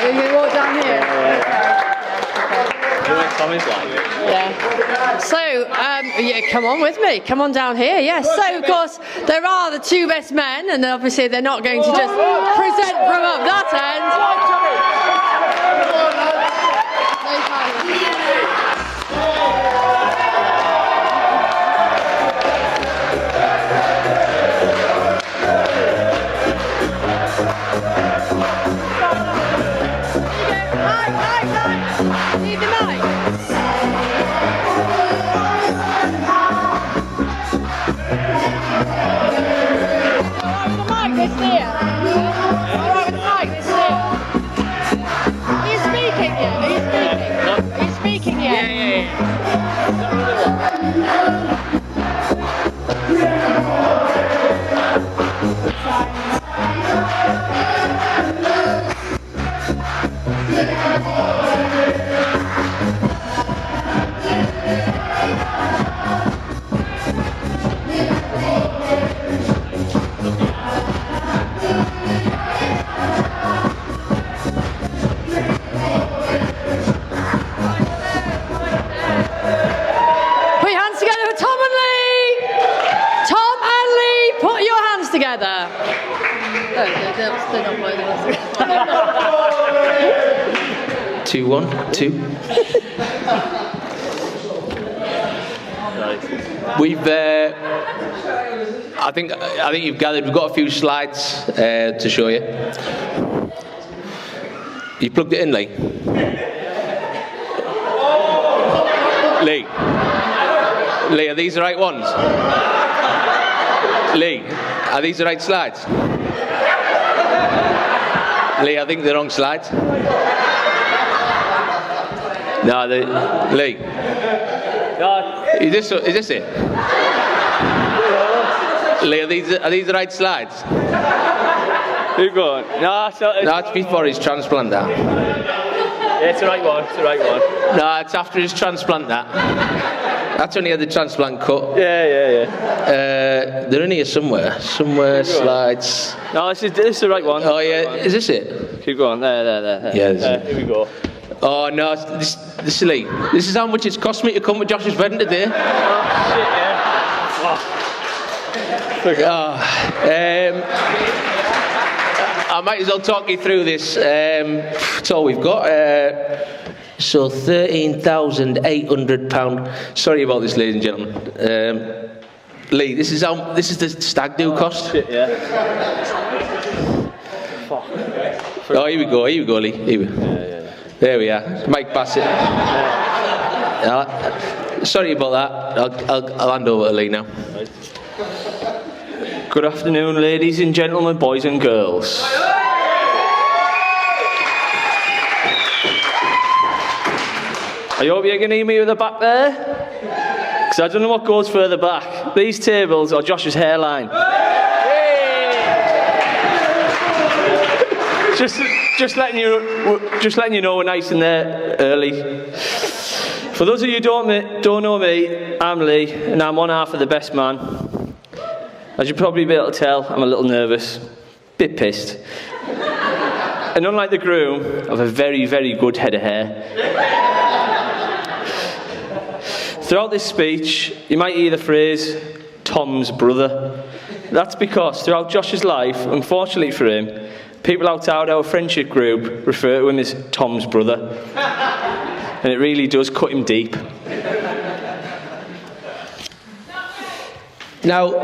You're going to walk down here? Yeah. So, come on with me. Come on down here. Yes. So, of course, there are the two best men, and obviously they're not going to just present from up that end. Need the mic. This here. Alright with the mic, this here. Are you speaking yet? Are you speaking? Are you speaking yet? Together. Oh, they're not playing us. 2, 1, 2. We've, I think you've gathered. We've got a few slides to show you. You plugged it in, Lee. Lee, are these the right ones? Lee, are these the right slides? Lee, I think they're the wrong slides. No, Lee. Is this it? Lee, are these the right slides? Keep going. No, it's before his transplant, that. Yeah, it's the right one. No, it's after his transplant, that. That's when he had the transplant cut. Yeah. They're in here somewhere. Slides. No, this is the right one. Oh, yeah. Is this it? Keep going. There. Yeah, here we go. Oh, no. This is Lee. This is how much it's cost me to come to Josh's wedding today. Oh, shit, yeah. I might as well talk you through this. That's all we've got. So £13,800. Sorry about this, ladies and gentlemen. Lee, this is the stag do cost. Shit, yeah. Fuck. Oh, here we go, Lee. Yeah. There we are. Mike Bassett. Sorry about that. I'll hand over to Lee now. Right. Good afternoon, ladies and gentlemen, boys and girls. I hope you can hear me with the back there, because I don't know what goes further back. These tables are Josh's hairline. just letting you know we're nice in there early. For those of you who don't know me, I'm Lee, and I'm one half of the best man. As you'll probably be able to tell, I'm a little nervous, bit pissed. And unlike the groom, I have a very, very good head of hair. Throughout this speech, you might hear the phrase, Tom's brother. That's because throughout Josh's life, unfortunately for him, people outside our friendship group refer to him as Tom's brother. And it really does cut him deep. Now,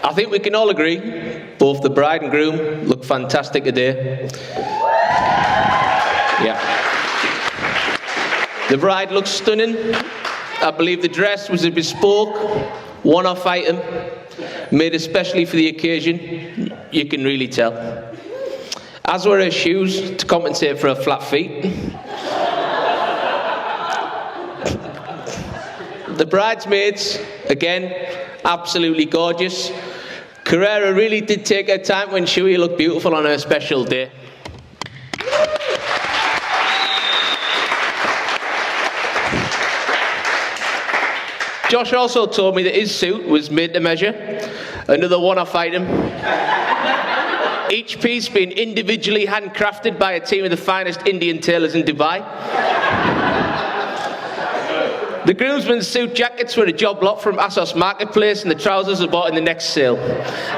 I think we can all agree, both the bride and groom look fantastic today. Yeah. The bride looks stunning. I believe the dress was a bespoke, one-off item, made especially for the occasion. You can really tell. As were her shoes, to compensate for her flat feet. The bridesmaids, again, absolutely gorgeous. Carrera really did take her time when Shuey looked beautiful on her special day. Josh also told me that his suit was made to measure. Another one-off item. each piece being individually handcrafted by a team of the finest Indian tailors in Dubai. The groomsmen's suit jackets were a job lot from Assos Marketplace, and the trousers were bought in the next sale.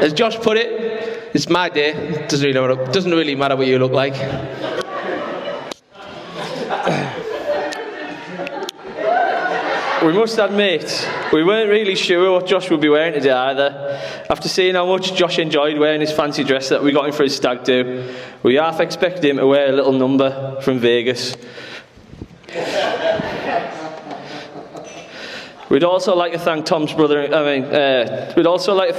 As Josh put it, it's my day. Doesn't really matter what you look like. We must admit, we weren't really sure what Josh would be wearing today either. After seeing how much Josh enjoyed wearing his fancy dress that we got him for his stag do, we half expected him to wear a little number from Vegas. We'd also like to thank we'd also like to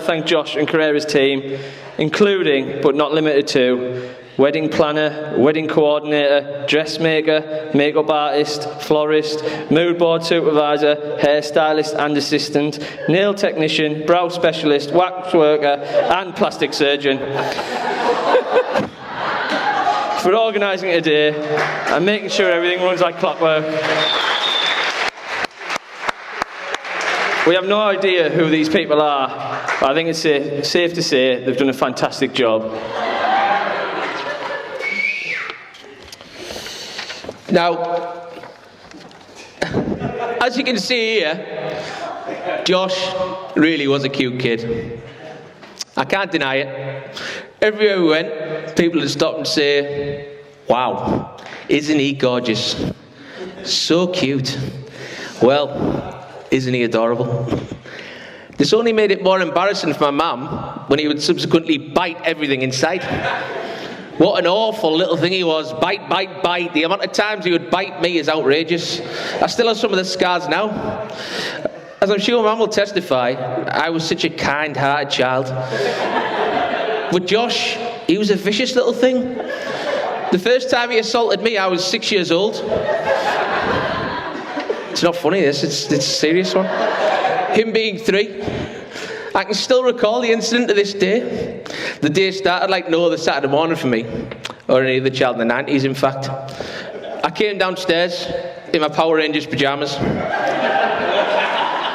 thank Josh and Carrera's team, including, but not limited to, wedding planner, wedding coordinator, dressmaker, makeup artist, florist, mood board supervisor, hairstylist and assistant, nail technician, brow specialist, wax worker and plastic surgeon for organising it today and making sure everything runs like clockwork. We have no idea who these people are, but I think it's safe to say they've done a fantastic job. Now, as you can see here, Josh really was a cute kid. I can't deny it. Everywhere we went, people would stop and say, "Wow, isn't he gorgeous? So cute. Well, isn't he adorable?" This only made it more embarrassing for my mum when he would subsequently bite everything in sight. What an awful little thing he was. Bite, bite, bite. The amount of times he would bite me is outrageous. I still have some of the scars now. As I'm sure Mum will testify, I was such a kind-hearted child. But Josh, he was a vicious little thing. The first time he assaulted me, I was 6 years old. It's not funny, this. It's a serious one. Him being 3. I can still recall the incident to this day. The day started like no other Saturday morning for me, or any other child in the 90s, in fact. I came downstairs in my Power Rangers pyjamas.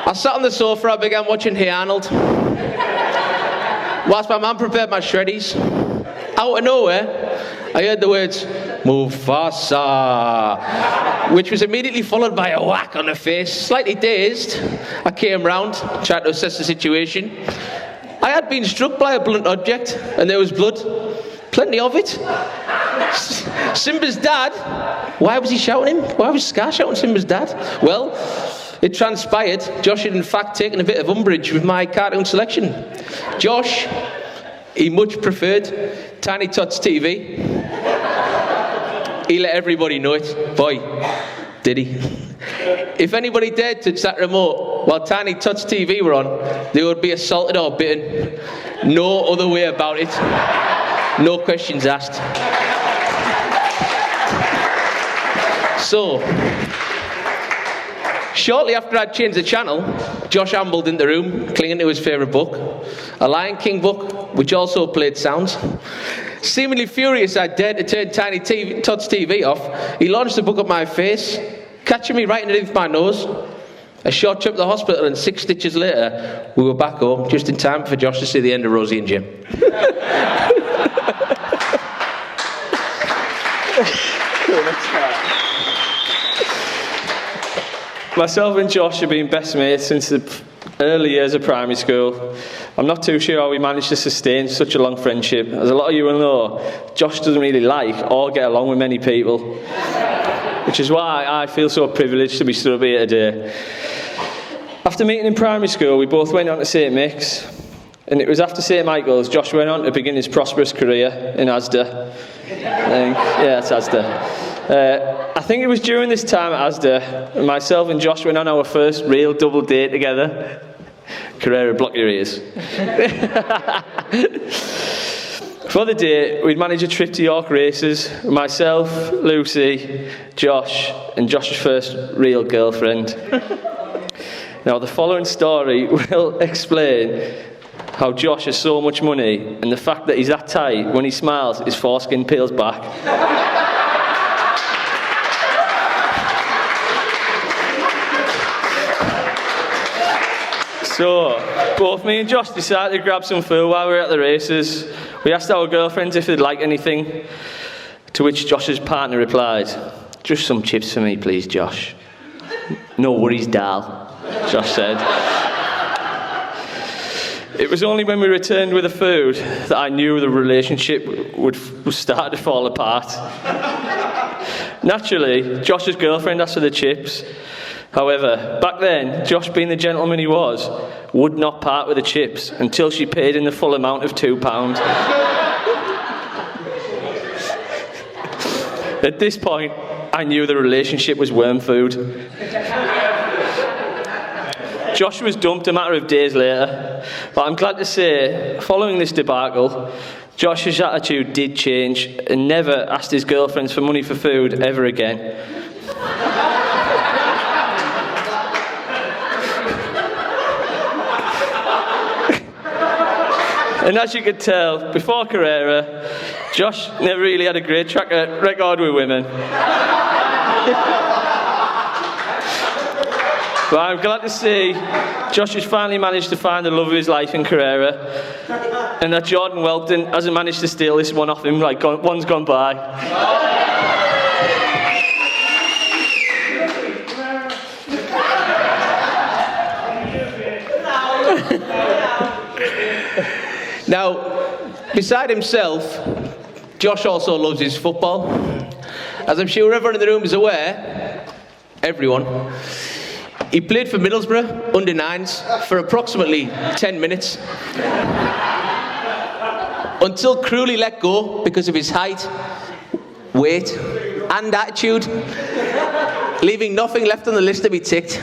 I sat on the sofa, I began watching Hey Arnold, whilst my mum prepared my shreddies. Out of nowhere, I heard the words, "Mufasa," which was immediately followed by a whack on the face. Slightly dazed, I came round, tried to assess the situation. I had been struck by a blunt object, and there was blood. Plenty of it. Simba's dad, why was he shouting him? Why was Scar shouting Simba's dad? Well, it transpired Josh had in fact taken a bit of umbrage with my cartoon selection. Josh, he much preferred Tiny Tots TV. He let everybody know it. Boy, did he. If anybody dared touch that remote while Tiny Tots TV were on, they would be assaulted or bitten. No other way about it. No questions asked. So, shortly after I'd changed the channel, Josh ambled into the room, clinging to his favourite book, a Lion King book, which also played sounds. Seemingly furious I dared to turn Tiny Tots TV off, he launched the book at my face, catching me right underneath my nose. A short trip to the hospital, and 6 stitches later, we were back home, just in time for Josh to see the end of Rosie and Jim. Myself and Josh have been best mates since the early years of primary school. I'm not too sure how we managed to sustain such a long friendship. As a lot of you will know, Josh doesn't really like or get along with many people, which is why I feel so privileged to be stood up here today. After meeting in primary school, we both went on to St. Mick's, and it was after St. Michael's Josh went on to begin his prosperous career in Asda. Yeah, it's Asda. I think it was during this time at Asda, myself and Josh went on our first real double date together. Carrera, block your ears. For the day, we'd managed a trip to York Races, myself, Lucy, Josh, and Josh's first real girlfriend. Now, the following story will explain how Josh has so much money, and the fact that he's that tight, when he smiles, his foreskin peels back. So, both me and Josh decided to grab some food while we were at the races. We asked our girlfriends if they'd like anything, to which Josh's partner replied, "Just some chips for me, please, Josh." "No worries, Dal," Josh said. It was only when we returned with the food that I knew the relationship would start to fall apart. Naturally, Josh's girlfriend asked for the chips. However, back then, Josh, being the gentleman he was, would not part with the chips until she paid in the full amount of £2. At this point, I knew the relationship was worm food. Josh was dumped a matter of days later, but I'm glad to say, following this debacle, Josh's attitude did change and never asked his girlfriends for money for food ever again. And as you could tell, before Carrera, Josh never really had a great track record with women. But I'm glad to see Josh has finally managed to find the love of his life in Carrera, and that Jordan Welton hasn't managed to steal this one off him like one's gone by. Now, beside himself, Josh also loves his football. As I'm sure everyone in the room is aware, everyone, he played for Middlesbrough under 9s for approximately 10 minutes until cruelly let go because of his height, weight and attitude, leaving nothing left on the list to be ticked.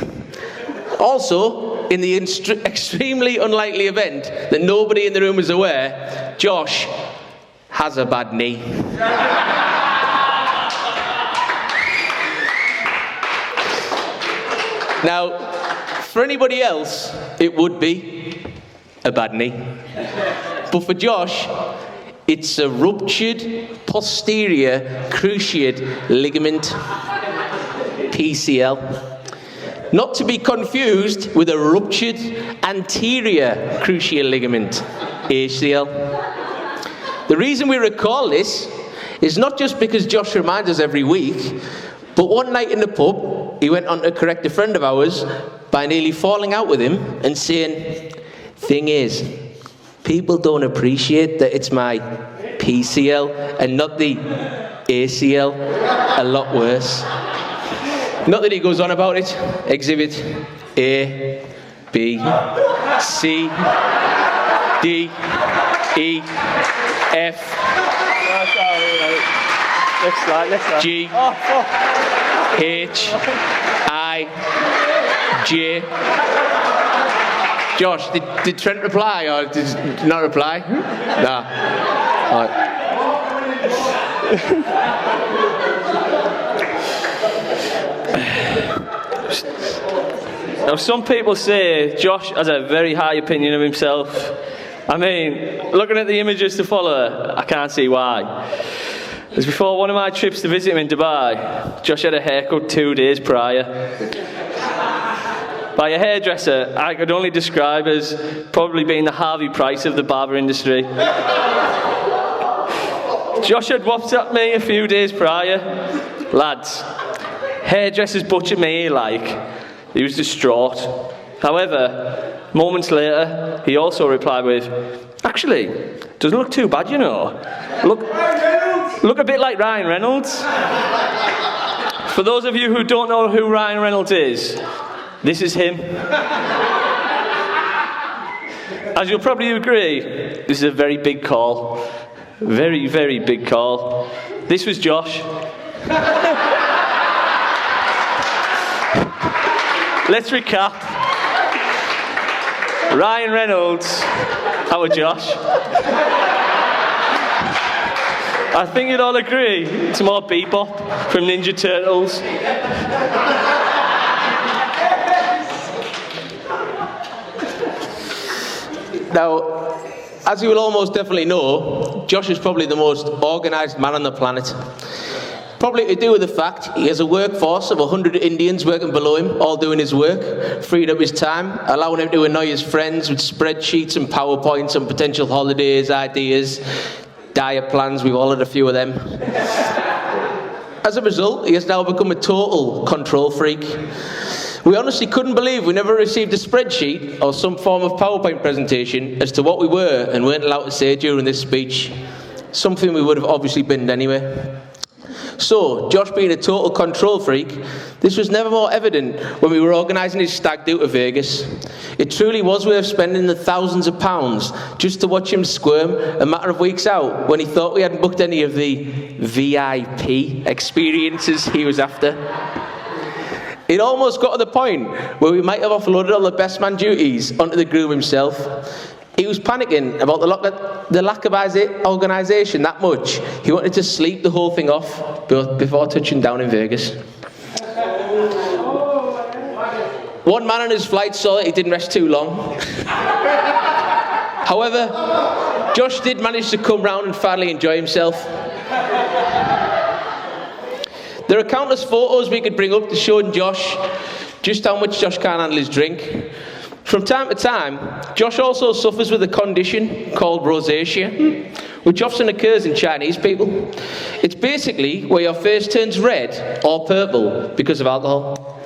Also, in the extremely unlikely event that nobody in the room is aware, Josh has a bad knee. Now, for anybody else, it would be a bad knee. But for Josh, it's a ruptured posterior cruciate ligament, PCL. Not to be confused with a ruptured anterior cruciate ligament, ACL. The reason we recall this is not just because Josh reminds us every week, but one night in the pub, he went on to correct a friend of ours by nearly falling out with him and saying, "Thing is, people don't appreciate that it's my PCL and not the ACL, a lot worse." Not that he goes on about it. Exhibit A, B, C, D, E, F, G, H, I, J. Josh, did Trent reply or did he not reply? Nah. All right. Now, some people say Josh has a very high opinion of himself. I mean, looking at the images to follow, I can't see why. As before one of my trips to visit him in Dubai, Josh had a haircut 2 days prior. By a hairdresser, I could only describe as probably being the Harvey Price of the barber industry. Josh had WhatsApped me a few days prior. "Lads, hairdressers butchered me like." He was distraught. However, moments later, he also replied with, "Actually, doesn't look too bad, you know. Look a bit like Ryan Reynolds." For those of you who don't know who Ryan Reynolds is, this is him. As you'll probably agree, this is a very big call. Very, very big call. This was Josh. Let's recap. Ryan Reynolds, our Josh. I think you'd all agree it's more Bebop from Ninja Turtles. Now, as you will almost definitely know, Josh is probably the most organised man on the planet. Probably to do with the fact he has a workforce of 100 Indians working below him, all doing his work, freed up his time, allowing him to annoy his friends with spreadsheets and PowerPoints on potential holidays, ideas, diet plans. We've all had a few of them. As a result, he has now become a total control freak. We honestly couldn't believe we never received a spreadsheet or some form of PowerPoint presentation as to what we were and weren't allowed to say during this speech. Something we would have obviously binned anyway. So, Josh being a total control freak, this was never more evident when we were organising his stag do to Vegas. It truly was worth spending the thousands of pounds just to watch him squirm a matter of weeks out when he thought we hadn't booked any of the VIP experiences he was after. It almost got to the point where we might have offloaded all the best man duties onto the groom himself. He was panicking about the lack of organisation that much. He wanted to sleep the whole thing off before touching down in Vegas. One man on his flight saw that he didn't rest too long. However, Josh did manage to come round and finally enjoy himself. There are countless photos we could bring up to show Josh just how much Josh can't handle his drink. From time to time, Josh also suffers with a condition called rosacea, which often occurs in Chinese people. It's basically where your face turns red or purple because of alcohol.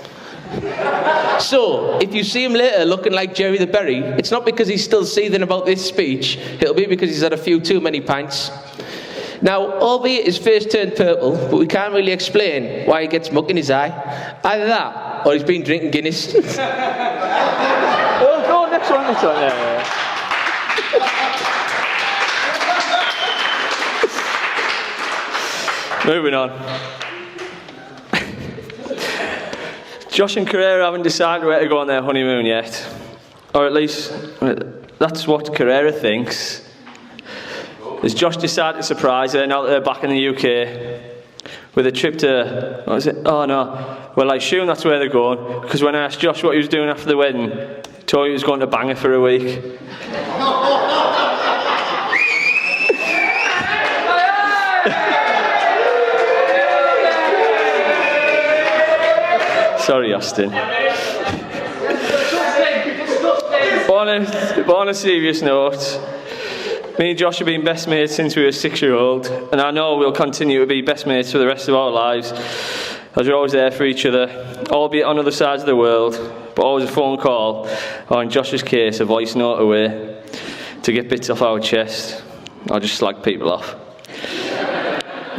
So, if you see him later looking like Jerry the Berry, it's not because he's still seething about this speech, it'll be because he's had a few too many pints. Now, albeit his face turned purple, but we can't really explain why he gets muck in his eye. Either that, or he's been drinking Guinness. Oh, go on, next one. Yeah. Moving on. Josh and Carrera haven't decided where to go on their honeymoon yet. Or at least, that's what Carrera thinks. As Josh decided to surprise her now that they're back in the UK with a trip to, what was it? Oh no, well I assume that's where they're going, because when I asked Josh what he was doing after the wedding, he told me he was going to Bangor for a week. Sorry, Austin. But on a serious note, me and Josh have been best mates since we were 6-year-old, and I know we'll continue to be best mates for the rest of our lives, as we're always there for each other, albeit on other sides of the world, but always a phone call, or in Josh's case, a voice note away, to get bits off our chest, or just slag people off.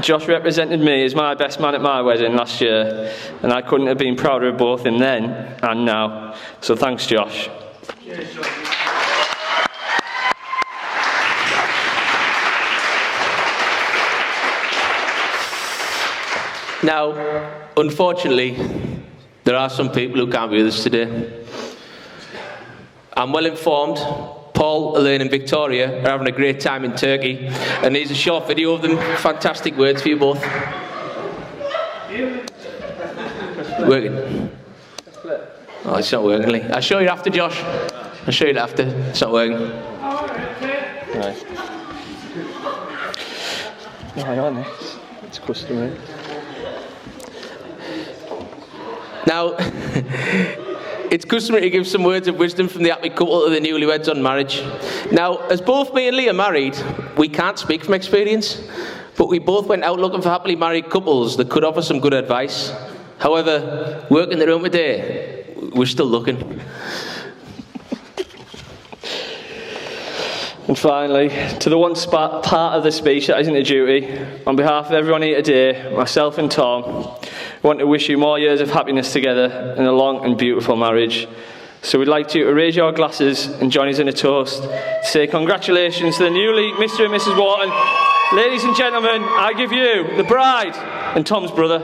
Josh represented me as my best man at my wedding last year, and I couldn't have been prouder of both him then and now, so thanks, Josh. Cheers, Josh. Now, unfortunately, there are some people who can't be with us today. I'm well informed Paul, Elaine and Victoria are having a great time in Turkey, and here's a short video of them. Fantastic words for you both. Working? Oh, it's not working, Lee. I'll show you after, Josh. I'll show you after. It's not working. Right. No, hang on, it's customary. Now, it's customary to give some words of wisdom from the happy couple to the newlyweds on marriage. Now, as both me and Lee are married, we can't speak from experience, but we both went out looking for happily married couples that could offer some good advice. However, working the room today, we're still looking. And finally, to the one part of the speech that isn't a duty, on behalf of everyone here today, myself and Tom, I want to wish you more years of happiness together in a long and beautiful marriage. So we'd like you to raise your glasses and join us in a toast to say congratulations to the newly Mr. and Mrs. Wharton. Ladies and gentlemen, I give you the bride and Tom's brother.